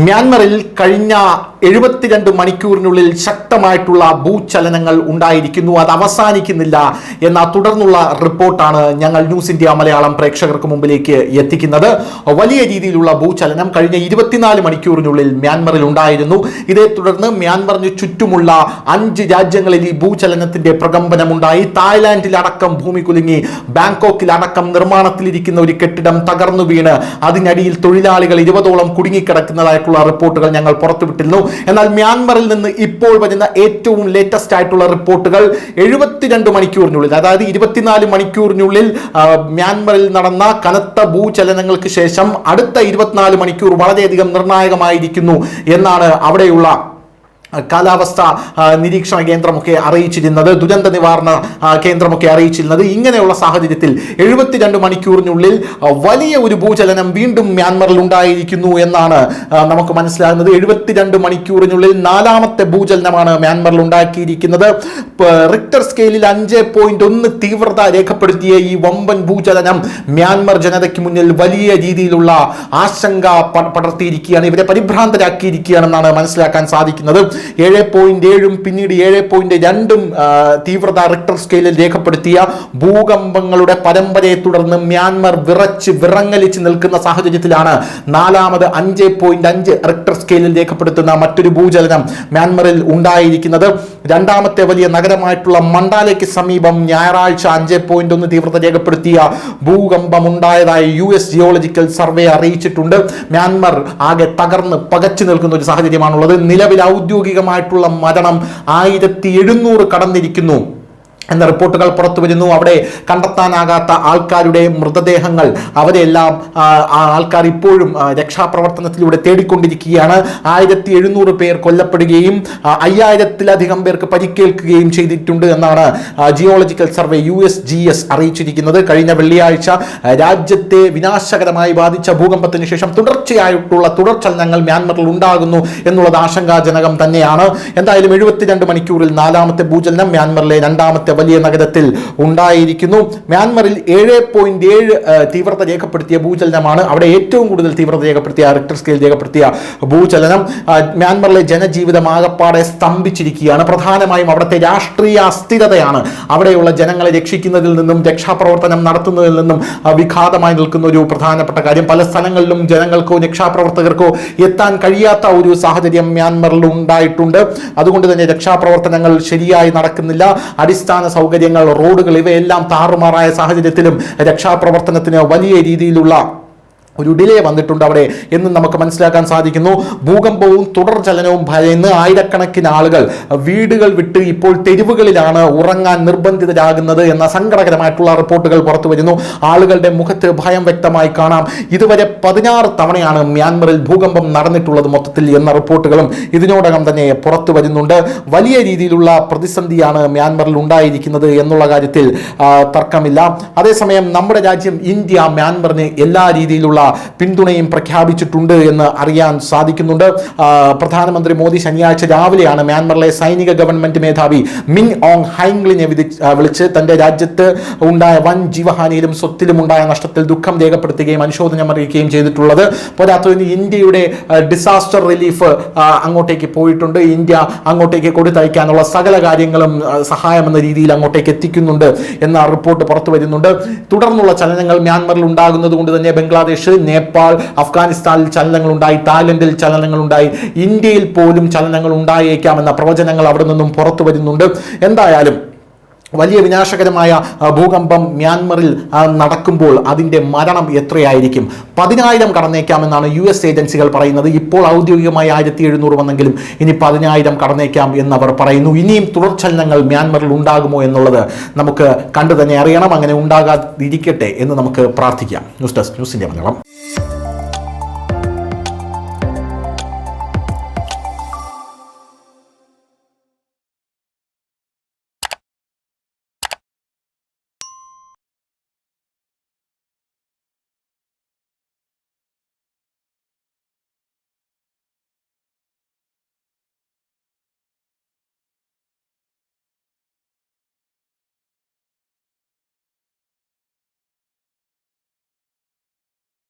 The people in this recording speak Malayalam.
മ്യാൻമറിൽ കഴിഞ്ഞ 72 മണിക്കൂറിനുള്ളിൽ ശക്തമായിട്ടുള്ള ഭൂചലനങ്ങൾ ഉണ്ടായിരിക്കുന്നു. അത് അവസാനിക്കുന്നില്ല എന്ന തുടർന്നുള്ള റിപ്പോർട്ടാണ് ഞങ്ങൾ ന്യൂസ് ഇന്ത്യ മലയാളം പ്രേക്ഷകർക്ക് മുമ്പിലേക്ക് എത്തിക്കുന്നത്. വലിയ രീതിയിലുള്ള ഭൂചലനം കഴിഞ്ഞ 24 മണിക്കൂറിനുള്ളിൽ മ്യാൻമറിൽ ഉണ്ടായിരുന്നു. ഇതേ തുടർന്ന് മ്യാൻമറിന് ചുറ്റുമുള്ള 5 രാജ്യങ്ങളിൽ ഈ ഭൂചലനത്തിന്റെ പ്രകമ്പനമുണ്ടായി. തായ്ലാന്റിലടക്കം ഭൂമി കുലുങ്ങി. ബാങ്കോക്കിലടക്കം നിർമ്മാണത്തിലിരിക്കുന്ന ഒരു കെട്ടിടം തകർന്നു വീണ് അതിനടിയിൽ തൊഴിലാളികൾ 20ഓളം കുടുങ്ങിക്കിടക്കുന്നതായിട്ടുള്ള റിപ്പോർട്ടുകൾ ഞങ്ങൾ പുറത്തുവിട്ടിരുന്നു. എന്നാൽ മ്യാൻമറിൽ നിന്ന് ഇപ്പോൾ വരുന്ന ഏറ്റവും ലേറ്റസ്റ്റ് ആയിട്ടുള്ള റിപ്പോർട്ടുകൾ 72 മണിക്കൂറിനുള്ളിൽ, അതായത് 24 മണിക്കൂറിനുള്ളിൽ മ്യാൻമറിൽ നടന്ന കനത്ത ഭൂചലനങ്ങൾക്ക് ശേഷം അടുത്ത 24 മണിക്കൂർ വളരെയധികം നിർണായകമായിരിക്കുന്നു എന്നാണ് അവിടെയുള്ള കാലാവസ്ഥ നിരീക്ഷണ കേന്ദ്രമൊക്കെ അറിയിച്ചിരുന്നത്, ദുരന്ത നിവാരണ കേന്ദ്രമൊക്കെ അറിയിച്ചിരുന്നത്. ഇങ്ങനെയുള്ള സാഹചര്യത്തിൽ 72 മണിക്കൂറിനുള്ളിൽ വലിയ ഒരു ഭൂചലനം വീണ്ടും മ്യാൻമറിൽ ഉണ്ടായിരിക്കുന്നു എന്നാണ് നമുക്ക് മനസ്സിലാകുന്നത്. 72 മണിക്കൂറിനുള്ളിൽ 4ാമത്തെ ഭൂചലനമാണ് മ്യാൻമറിൽ ഉണ്ടാക്കിയിരിക്കുന്നത്. റിക്ടർ സ്കെയിലിൽ 5.1 തീവ്രത രേഖപ്പെടുത്തിയ ഈ വമ്പൻ ഭൂചലനം മ്യാൻമർ ജനതയ്ക്ക് മുന്നിൽ വലിയ രീതിയിലുള്ള ആശങ്ക പടർത്തിയിരിക്കുകയാണ്, ഇവരെ പരിഭ്രാന്തരാക്കിയിരിക്കുകയാണെന്നാണ് മനസ്സിലാക്കാൻ സാധിക്കുന്നത്. 7.7 പിന്നീട് 7.2 തീവ്രത റിക്ടർ സ്കെയിലിൽ രേഖപ്പെടുത്തിയ ഭൂകമ്പങ്ങളുടെ പരമ്പരയെ തുടർന്ന് മ്യാൻമർ വിറങ്ങലിച്ച് നിൽക്കുന്ന സാഹചര്യത്തിലാണ് 4ാമത് 5.5 റിക്ടർ സ്കെയിലിൽ രേഖപ്പെടുത്തുന്ന മറ്റൊരു ഭൂചലനം മ്യാൻമറിൽ ഉണ്ടായിരിക്കുന്നത്. 2ാമത്തെ വലിയ നഗരമായിട്ടുള്ള മണ്ടാലയ്ക്ക് സമീപം ഞായറാഴ്ച 5.1 തീവ്രത രേഖപ്പെടുത്തിയ ഭൂകമ്പം ഉണ്ടായതായി US ജിയോളജിക്കൽ സർവേ അറിയിച്ചിട്ടുണ്ട്. മ്യാൻമർ ആകെ തകർന്ന് പകച്ചു നിൽക്കുന്ന ഒരു സാഹചര്യമാണുള്ളത്. നിലവിൽ ഔദ്യോഗികമായിട്ടുള്ള മരണം 1700 കടന്നിരിക്കുന്നു എന്ന റിപ്പോർട്ടുകൾ പുറത്തു വരുന്നു. അവിടെ കണ്ടെത്താനാകാത്ത ആൾക്കാരുടെ മൃതദേഹങ്ങൾ അവരെല്ലാം ആൾക്കാർ ഇപ്പോഴും രക്ഷാപ്രവർത്തനത്തിലൂടെ തേടിക്കൊണ്ടിരിക്കുകയാണ്. 1700 പേർ കൊല്ലപ്പെടുകയും 5000-ലധികം പേർക്ക് പരിക്കേൽക്കുകയും ചെയ്തിട്ടുണ്ട് എന്നാണ് ജിയോളജിക്കൽ സർവേ USGS അറിയിച്ചിരിക്കുന്നത്. കഴിഞ്ഞ വെള്ളിയാഴ്ച രാജ്യത്തെ വിനാശകരമായി ബാധിച്ച ഭൂകമ്പത്തിന് ശേഷം തുടർച്ചയായിട്ടുള്ള തുടർചലനങ്ങൾ മ്യാൻമറിൽ ഉണ്ടാകുന്നു എന്നുള്ളത് ആശങ്കാജനകം തന്നെയാണ്. എന്തായാലും 72 മണിക്കൂറിൽ 4ാമത്തെ ഭൂചലനം മ്യാൻമറിലെ 2ാമത്തെ വലിയ നഗരത്തിൽ ഉണ്ടായിരിക്കുന്നു. മ്യാൻമറിൽ 7.7 തീവ്രത രേഖപ്പെടുത്തിയ ഭൂചലനമാണ് അവിടെ ഏറ്റവും കൂടുതൽ തീവ്രത രേഖപ്പെടുത്തിയ റിക്ടർ സ്കെയിൽ രേഖപ്പെടുത്തിയ ഭൂചലനം. മ്യാൻമറിലെ ജനജീവിതം ആകപ്പാടെ സ്തംഭിച്ചിരിക്കുകയാണ്. പ്രധാനമായും അവിടുത്തെ രാഷ്ട്രീയ അസ്ഥിരതയാണ് അവിടെയുള്ള ജനങ്ങളെ രക്ഷിക്കുന്നതിൽ നിന്നും രക്ഷാപ്രവർത്തനം നടത്തുന്നതിൽ നിന്നും വിഘാതമായി നിൽക്കുന്ന ഒരു പ്രധാനപ്പെട്ട കാര്യം. പല സ്ഥലങ്ങളിലും ജനങ്ങൾക്കോ രക്ഷാപ്രവർത്തകർക്കോ എത്താൻ കഴിയാത്ത ഒരു സാഹചര്യം മ്യാൻമറിൽ ഉണ്ടായിട്ടുണ്ട്. അതുകൊണ്ട് തന്നെ രക്ഷാപ്രവർത്തനങ്ങൾ ശരിയായി നടക്കുന്നില്ല. അടിസ്ഥാന സൗകര്യങ്ങൾ, റോഡുകൾ ഇവയെല്ലാം താറുമാറായ സാഹചര്യത്തിലും രക്ഷാപ്രവർത്തനത്തിന് വലിയ രീതിയിലുള്ള ഒരു ഡിലേ വന്നിട്ടുണ്ട് അവിടെ എന്ന് നമുക്ക് മനസ്സിലാക്കാൻ സാധിക്കുന്നു. ഭൂകമ്പവും തുടർചലനവും ഭയന്ന് ആയിരക്കണക്കിന് ആളുകൾ വീടുകൾ വിട്ട് ഇപ്പോൾ തെരുവുകളിലാണ് ഉറങ്ങാൻ നിർബന്ധിതരാകുന്നത് എന്ന സങ്കടകരമായിട്ടുള്ള റിപ്പോർട്ടുകൾ പുറത്തു വരുന്നു. ആളുകളുടെ മുഖത്ത് ഭയം വ്യക്തമായി കാണാം. ഇതുവരെ 16 തവണയാണ് മ്യാൻമറിൽ ഭൂകമ്പം നടന്നിട്ടുള്ളത് മൊത്തത്തിൽ എന്ന റിപ്പോർട്ടുകളും ഇതിനോടകം തന്നെ പുറത്തു വരുന്നുണ്ട്. വലിയ രീതിയിലുള്ള പ്രതിസന്ധിയാണ് മ്യാൻമറിൽ ഉണ്ടായിരിക്കുന്നത് എന്നുള്ള കാര്യത്തിൽ തർക്കമില്ല. അതേസമയം നമ്മുടെ രാജ്യം ഇന്ത്യ മ്യാൻമറിന് എല്ലാ രീതിയിലുള്ള പിന്തുണയും പ്രഖ്യാപിച്ചിട്ടുണ്ട് എന്ന് അറിയാൻ സാധിക്കുന്നുണ്ട്. പ്രധാനമന്ത്രി മോദി ശനിയാഴ്ച രാവിലെയാണ് മ്യാൻമറിലെ സൈനിക ഗവൺമെന്റ് മേധാവി മിൻ ഓങ് ഹൈംഗ്ലിനെ വിളിച്ച് തന്റെ രാജ്യത്ത് ഉണ്ടായ വൻ ജീവഹാനിയിലും സ്വത്തിലും ഉണ്ടായ നഷ്ടത്തിൽ ദുഃഖം രേഖപ്പെടുത്തുകയും അനുശോചനം അറിയിക്കുകയും ചെയ്തിട്ടുള്ളത്. പോരാത്തതിന് ഇന്ത്യയുടെ ഡിസാസ്റ്റർ റിലീഫ് അങ്ങോട്ടേക്ക് പോയിട്ടുണ്ട്. ഇന്ത്യ അങ്ങോട്ടേക്ക് കൊടുത്തയക്കാനുള്ള സകല കാര്യങ്ങളും സഹായമെന്ന രീതിയിൽ അങ്ങോട്ടേക്ക് എത്തിക്കുന്നുണ്ട് എന്ന റിപ്പോർട്ട് പുറത്തു വരുന്നുണ്ട്. തുടർന്നുള്ള ചലനങ്ങൾ മ്യാൻമറിൽ ഉണ്ടാകുന്നത് കൊണ്ട് തന്നെ ബംഗ്ലാദേശ്, നേപ്പാൾ, അഫ്ഗാനിസ്ഥാനിൽ ചലനങ്ങളുണ്ടായി, തായ്ലൻഡിൽ ചലനങ്ങളുണ്ടായി, ഇന്ത്യയിൽ പോലും ചലനങ്ങൾ ഉണ്ടായേക്കാമെന്ന പ്രവചനങ്ങൾ അവിടെ നിന്നും പുറത്തു വരുന്നുണ്ട്. എന്തായാലും വലിയ വിനാശകരമായ ഭൂകമ്പം മ്യാൻമറിൽ നടക്കുമ്പോൾ അതിൻ്റെ മരണം എത്രയായിരിക്കും? 10,000 കടന്നേക്കാമെന്നാണ് US ഏജൻസികൾ പറയുന്നത്. ഇപ്പോൾ ഔദ്യോഗികമായി 1700 വന്നെങ്കിലും ഇനി 10,000 കടന്നേക്കാം എന്നവർ പറയുന്നു. ഇനിയും തുടർചലനങ്ങൾ മ്യാൻമറിൽ ഉണ്ടാകുമോ എന്നുള്ളത് നമുക്ക് കണ്ടു തന്നെ അറിയണം. അങ്ങനെ ഉണ്ടാകാതിരിക്കട്ടെ എന്ന് നമുക്ക് പ്രാർത്ഥിക്കാം. News desk, news India Malayalam.